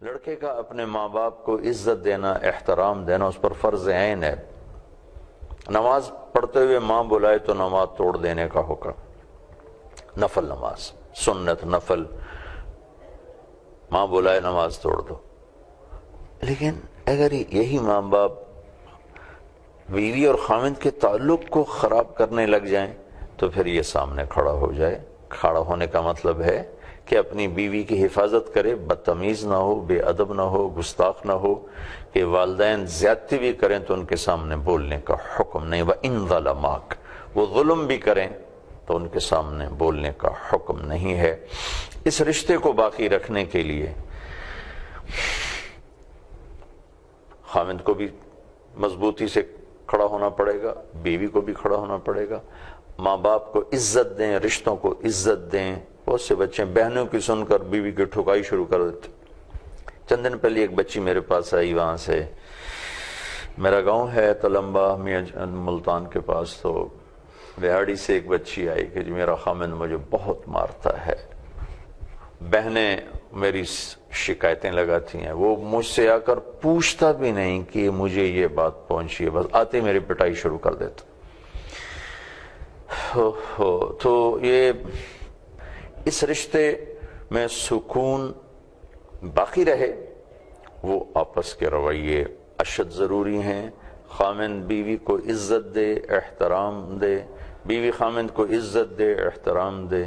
لڑکے کا اپنے ماں باپ کو عزت دینا، احترام دینا اس پر فرض عین ہے۔ نماز پڑھتے ہوئے ماں بلائے تو نماز توڑ دینے کا حکم، نفل نماز، سنت نفل، ماں بلائے نماز توڑ دو۔ لیکن اگر یہی ماں باپ بیوی اور خاوند کے تعلق کو خراب کرنے لگ جائیں تو پھر یہ سامنے کھڑا ہو جائے۔ کھڑا ہونے کا مطلب ہے کہ اپنی بیوی کی حفاظت کرے، بدتمیز نہ ہو، بے ادب نہ ہو، گستاخ نہ ہو، کہ والدین زیادتی بھی کریں تو ان کے سامنے بولنے کا حکم نہیں۔ وَإِن ظَلَمَاكَ، وہ ظلم بھی کریں تو ان کے سامنے بولنے کا حکم نہیں ہے۔ اس رشتے کو باقی رکھنے کے لیے خاوند کو بھی مضبوطی سے کھڑا ہونا پڑے گا، بیوی کو بھی کھڑا ہونا پڑے گا، ماں باپ کو عزت دیں، رشتوں کو عزت دیں۔ بہت سے بچے بہنوں کی سن کر بیوی کی ٹھکائی شروع کر دیتے۔ چند دن پہلے ایک بچی میرے پاس آئی، وہاں سے میرا گاؤں ہے تلمبا ملتان کے پاس، تو بہاڑی سے ایک بچی آئی کہ جی میرا خامند مجھے بہت مارتا ہے، بہنیں میری شکایتیں لگاتی ہیں، وہ مجھ سے آ کر پوچھتا بھی نہیں کہ مجھے یہ بات پہنچی ہے، بس آتے میری پٹائی شروع کر دیتا۔ تو یہ اس رشتے میں سکون باقی رہے، وہ آپس کے رویے اشد ضروری ہیں۔ خامند بیوی کو عزت دے، احترام دے، بیوی خامند کو عزت دے، احترام دے۔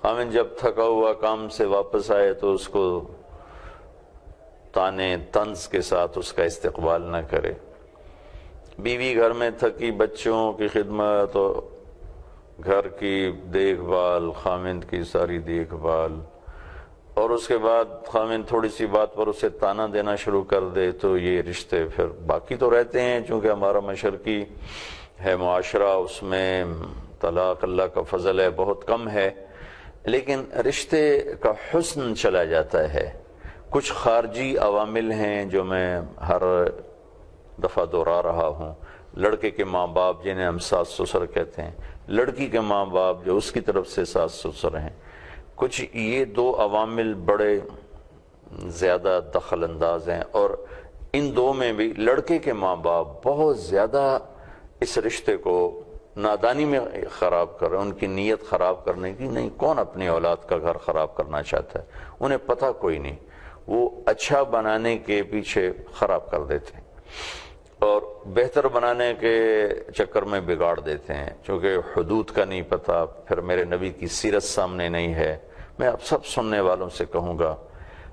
خامند جب تھکا ہوا کام سے واپس آئے تو اس کو تانے طنز کے ساتھ اس کا استقبال نہ کرے۔ بیوی گھر میں تھکی، بچوں کی خدمت اور گھر کی دیکھ بھال، خامند کی ساری دیکھ بھال، اور اس کے بعد خامند تھوڑی سی بات پر اسے تانا دینا شروع کر دے تو یہ رشتے پھر باقی تو رہتے ہیں، چونکہ ہمارا مشرقی ہے معاشرہ، اس میں طلاق اللہ کا فضل ہے بہت کم ہے، لیکن رشتے کا حسن چلا جاتا ہے۔ کچھ خارجی عوامل ہیں جو میں ہر دفعہ دہرا رہا ہوں۔ لڑکے کے ماں باپ جنہیں ہم ساس سسر کہتے ہیں، لڑکی کے ماں باپ جو اس کی طرف سے ساس سسر ہیں، کچھ یہ دو عوامل بڑے زیادہ دخل انداز ہیں، اور ان دو میں بھی لڑکے کے ماں باپ بہت زیادہ اس رشتے کو نادانی میں خراب کر رہے ہیں، ان کی نیت خراب کرنے کی نہیں۔ کون اپنی اولاد کا گھر خراب کرنا چاہتا ہے؟ انہیں پتہ کوئی نہیں، وہ اچھا بنانے کے پیچھے خراب کر دیتے ہیں اور بہتر بنانے کے چکر میں بگاڑ دیتے ہیں، چونکہ حدود کا نہیں پتہ، پھر میرے نبی کی سیرت سامنے نہیں ہے۔ میں اب سب سننے والوں سے کہوں گا،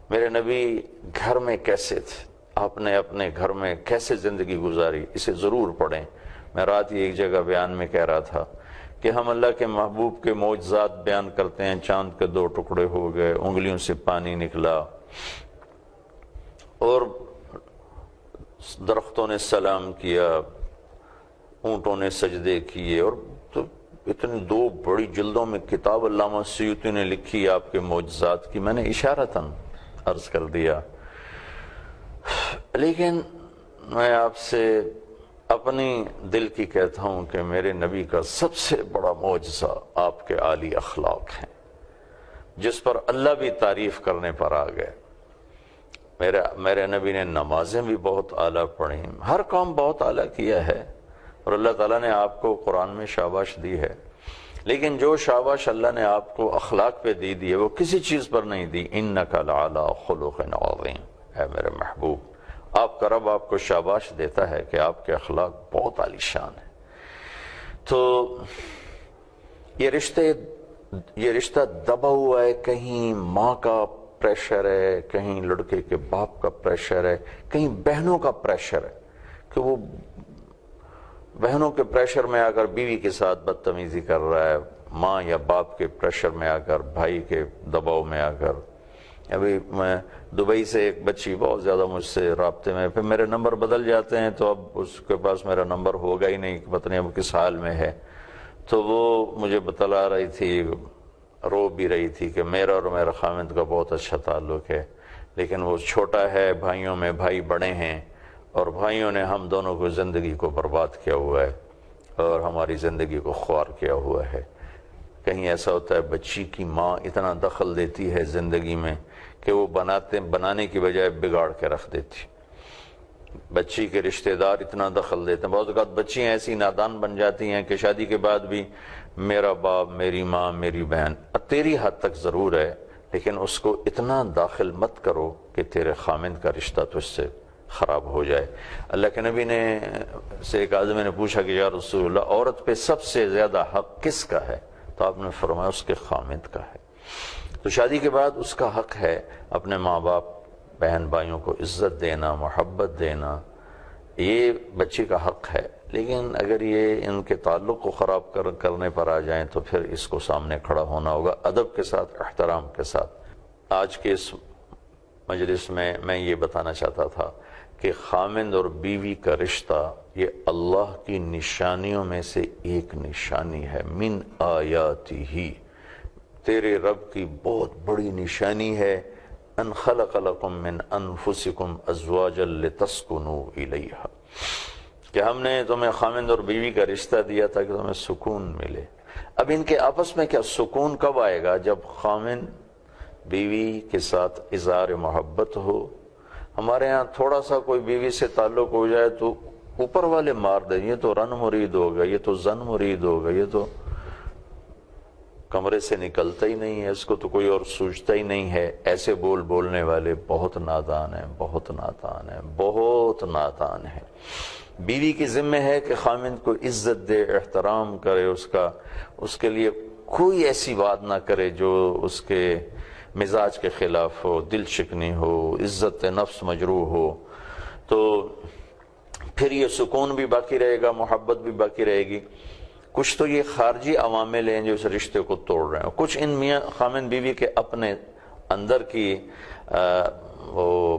میرے نبی گھر میں کیسے تھے، آپ نے اپنے گھر میں کیسے زندگی گزاری، اسے ضرور پڑھیں۔ میں رات ہی ایک جگہ بیان میں کہہ رہا تھا کہ ہم اللہ کے محبوب کے معجزات بیان کرتے ہیں، چاند کے 2 ٹکڑے ہو گئے، انگلیوں سے پانی نکلا، اور درختوں نے سلام کیا، اونٹوں نے سجدے کیے، اور تو اتنی 2 بڑی جلدوں میں کتاب علامہ سیوطی نے لکھی آپ کے معجزات کی، میں نے اشارتاً عرض کر دیا۔ لیکن میں آپ سے اپنی دل کی کہتا ہوں کہ میرے نبی کا سب سے بڑا معجزہ آپ کے عالی اخلاق ہیں، جس پر اللہ بھی تعریف کرنے پر آ گئے۔ میرے نبی نے نمازیں بھی بہت اعلیٰ پڑھی، ہر کام بہت اعلیٰ کیا ہے، اور اللہ تعالیٰ نے آپ کو قرآن میں شاباش دی ہے، لیکن جو شاباش اللہ نے آپ کو اخلاق پہ دی ہے وہ کسی چیز پر نہیں دی۔ اِنَّكَ لَعَلَىٰ خُلُقٍ عَظِيمٍ، اے میرے محبوب، آپ کا رب آپ کو شاباش دیتا ہے کہ آپ کے اخلاق بہت عالی شان ہیں۔ تو یہ رشتہ دبا ہوا ہے، کہیں ماں کا پریشر ہے، کہیں لڑکے کے باپ کا پریشر ہے، کہیں بہنوں کا پریشر ہے کہ وہ بہنوں کے پریشر میں آ کر بیوی کے ساتھ بدتمیزی کر رہا ہے، ماں یا باپ کے پریشر میں آ کر، بھائی کے دباؤ میں آ کر۔ ابھی میں دبئی سے ایک بچی بہت زیادہ مجھ سے رابطے میں، پھر میرے نمبر بدل جاتے ہیں تو اب اس کے پاس میرا نمبر ہوگا ہی نہیں، پتہ نہیں اب کس حال میں ہے، تو وہ مجھے بتلا رہی تھی، رو بھی رہی تھی کہ میرا اور میرا خامند کا بہت اچھا تعلق ہے، لیکن وہ چھوٹا ہے، بھائیوں میں بھائی بڑے ہیں، اور بھائیوں نے ہم دونوں کو زندگی کو برباد کیا ہوا ہے اور ہماری زندگی کو خوار کیا ہوا ہے۔ کہیں ایسا ہوتا ہے بچی کی ماں اتنا دخل دیتی ہے زندگی میں کہ وہ بنانے کی بجائے بگاڑ کے رکھ دیتی. بچی کے رشتہ دار اتنا دخل دیتے ہیں. بعض اوقات بچیاں ایسی نادان بن جاتی ہیں کہ شادی کے بعد بھی میرا باپ، میری ماں، میری بہن، تیری حد تک ضرور ہے لیکن اس کو اتنا داخل مت کرو کہ تیرے خامند کا رشتہ تجھ سے خراب ہو جائے. اللہ کے نبی نے سے ایک آدمی نے پوچھا کہ یا رسول اللہ، عورت پہ سب سے زیادہ حق کس کا ہے؟ تو آپ نے فرمایا اس کے خامند کا ہے. تو شادی کے بعد اس کا حق ہے اپنے ماں باپ، بہن بھائیوں کو عزت دینا، محبت دینا، یہ بچی کا حق ہے. لیکن اگر یہ ان کے تعلق کو خراب کرنے پر آ جائیں تو پھر اس کو سامنے کھڑا ہونا ہوگا ادب کے ساتھ، احترام کے ساتھ. آج کے اس مجلس میں یہ بتانا چاہتا تھا کہ خامند اور بیوی کا رشتہ یہ اللہ کی نشانیوں میں سے ایک نشانی ہے. من آیاتہ، تیرے رب کی بہت بڑی نشانی ہے. ان خلق لکم من انفسکم ازواجا لتسکنوا الیہا، کہ ہم نے تمہیں خامند اور بیوی کا رشتہ دیا تاکہ تمہیں سکون ملے. اب ان کے آپس میں کیا سکون کب آئے گا؟ جب خامند بیوی کے ساتھ اظہار محبت ہو. ہمارے ہاں تھوڑا سا کوئی بیوی سے تعلق ہو جائے تو اوپر والے مار دیں، یہ تو رن مرید ہوگا، یہ تو زن مرید ہوگا، یہ تو کمرے سے نکلتا ہی نہیں ہے، اس کو تو کوئی اور سوچتا ہی نہیں ہے. ایسے بولنے والے بہت نادان ہیں، بہت نادان ہیں، بہت نادان ہیں. بیوی کی ذمہ ہے کہ خامند کو عزت دے، احترام کرے، اس کے لیے کوئی ایسی بات نہ کرے جو اس کے مزاج کے خلاف ہو، دل شکنی ہو، عزت نفس مجروح ہو. تو پھر یہ سکون بھی باقی رہے گا، محبت بھی باقی رہے گی. کچھ تو یہ خارجی عوامل ہیں جو اس رشتے کو توڑ رہے ہیں، کچھ ان میاں خامند بیوی کے اپنے اندر کی وہ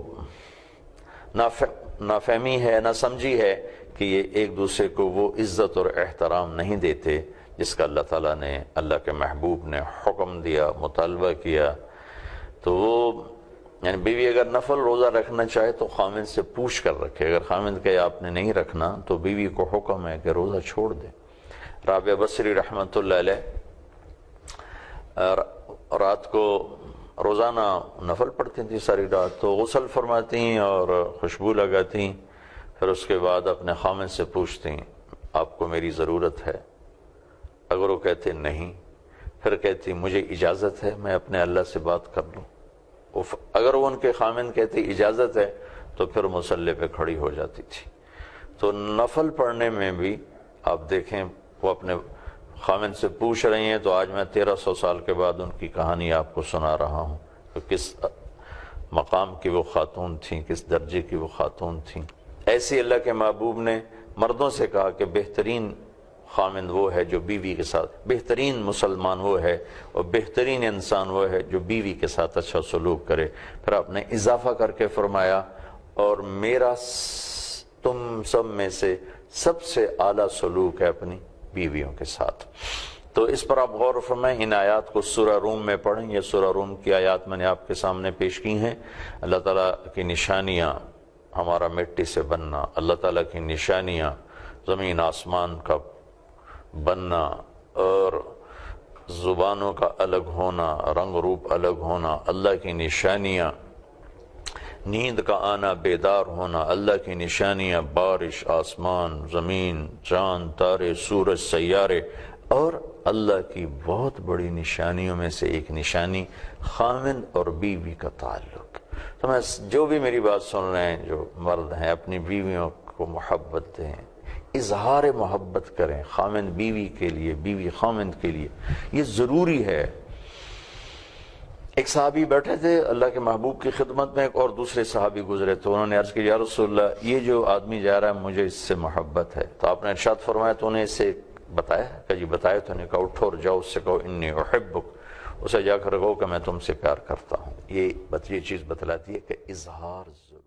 نافہمی ہے، نہ سمجھی ہے کہ یہ ایک دوسرے کو وہ عزت اور احترام نہیں دیتے جس کا اللہ تعالیٰ نے، اللہ کے محبوب نے حکم دیا، مطالبہ کیا. تو وہ یعنی بیوی اگر نفل روزہ رکھنا چاہے تو خامند سے پوچھ کر رکھے. اگر خامند کہے آپ نے نہیں رکھنا تو بیوی کو حکم ہے کہ روزہ چھوڑ دے. رابعہ بصری رحمۃ اللہ علیہ رات کو روزانہ نفل پڑھتی تھیں ساری رات، تو غسل فرماتی اور خوشبو لگاتی، پھر اس کے بعد اپنے خامند سے پوچھتی آپ کو میری ضرورت ہے؟ اگر وہ کہتے نہیں، پھر کہتی مجھے اجازت ہے میں اپنے اللہ سے بات کر لوں. اگر وہ ان کے خامند کہتے اجازت ہے تو پھر مصلی پہ کھڑی ہو جاتی تھی. تو نفل پڑھنے میں بھی آپ دیکھیں وہ اپنے خامند سے پوچھ رہی ہیں. تو آج میں 1300 سال کے بعد ان کی کہانی آپ کو سنا رہا ہوں کہ کس مقام کی وہ خاتون تھیں، کس درجے کی وہ خاتون تھیں. ایسی اللہ کے محبوب نے مردوں سے کہا کہ بہترین خامند وہ ہے جو بیوی کے ساتھ، بہترین مسلمان وہ ہے اور بہترین انسان وہ ہے جو بیوی کے ساتھ اچھا سلوک کرے. پھر آپ نے اضافہ کر کے فرمایا اور میرا تم سب میں سے سب سے اعلیٰ سلوک ہے اپنی بیویوں کے ساتھ. تو اس پر آپ غور فرمائیں. ان آیات کو سورہ روم میں پڑھیں. یہ سورہ روم کی آیات میں نے آپ کے سامنے پیش کی ہیں. اللہ تعالیٰ کی نشانیاں، ہمارا مٹی سے بننا، اللہ تعالیٰ کی نشانیاں، زمین آسمان کا بننا اور زبانوں کا الگ ہونا، رنگ روپ الگ ہونا، اللہ کی نشانیاں، نیند کا آنا، بیدار ہونا، اللہ کی نشانیاں، بارش، آسمان، زمین، چاند، تارے، سورج، سیارے، اور اللہ کی بہت بڑی نشانیوں میں سے ایک نشانی خامند اور بیوی کا تعلق. تو میں جو بھی میری بات سن رہے ہیں، جو مرد ہیں، اپنی بیویوں کو محبت دیں، اظہار محبت کریں خامند بیوی کے لیے، بیوی خامند کے لیے. یہ ضروری ہے. ایک صحابی بیٹھے تھے اللہ کے محبوب کی خدمت میں، ایک اور دوسرے صحابی گزرے تو انہوں نے عرض کی یا رسول اللہ یہ جو آدمی جا رہا ہے مجھے اس سے محبت ہے. تو آپ نے ارشاد فرمایا تو انہیں اسے بتایا کہ جی بتایا. تو انہیں کہا اٹھو اور جاؤ اس سے کہو انی احبک، اسے جا کر کہو کہ میں تم سے پیار کرتا ہوں. یہ چیز بتلاتی ہے کہ اظہار ضرور